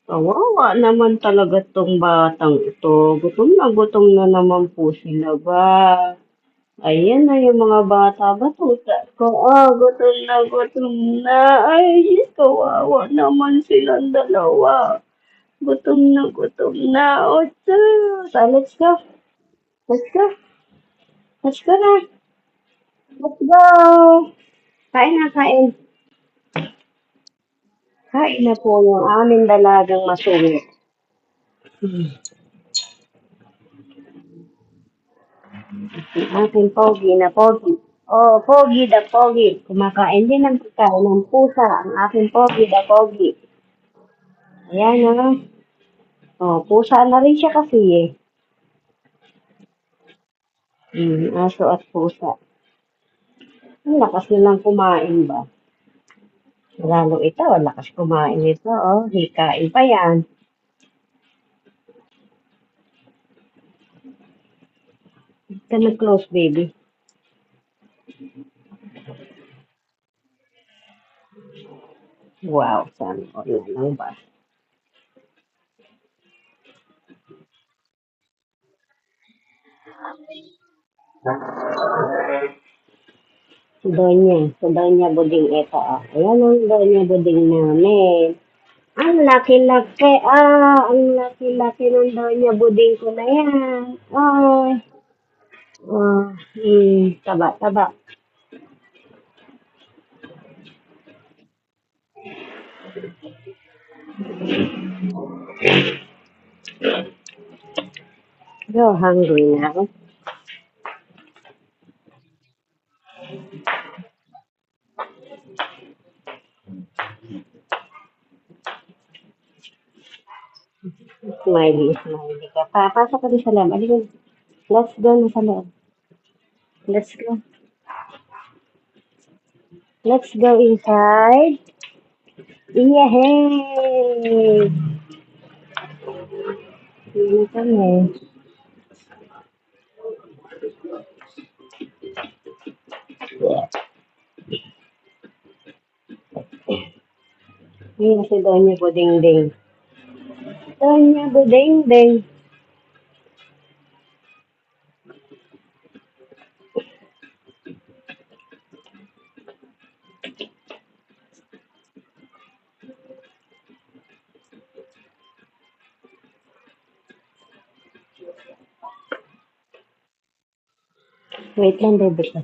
Kawawa naman talaga 'tong batang ito. Gutom na naman po sila ba? Ayan na yung mga bata, batuta ko. Gutom na. Ay, Diyos, kawawa naman silang dalawa. Gutom na. O, let's go. Let's go. Let's go na. Let's go. Kain na, kain. Kain na po yung aming dalagang masungit. Ang aking pogi na pogi. Oh, pogi da pogi. Kumakain din ng pagkain ng pusa. Ang aking pogi da pogi. Ayan na. Oh, pusa na rin siya kasi eh. Aso at pusa. Ang lakas nilang kumain ba? Lalo ito, ang lakas kumain ito. Oh, hikain pa yan. Ka close baby. Wow, sana all na lang ba? Si Donya Buding ito. Oh. Ayan ang Donya Buding namin. Ang laki-laki, ang laki-laki ng Donya Buding ko na yan. Ay, taba-taba. So hungry na ako. Smiley, smiley ka. Pasok ka din sa loob. Halika. Let's go na sa loob. Let's go. Let's go inside. Yay! Hindi kami. Yun si Donya Budingding. Donya Budingding. Wait lang, baby ko.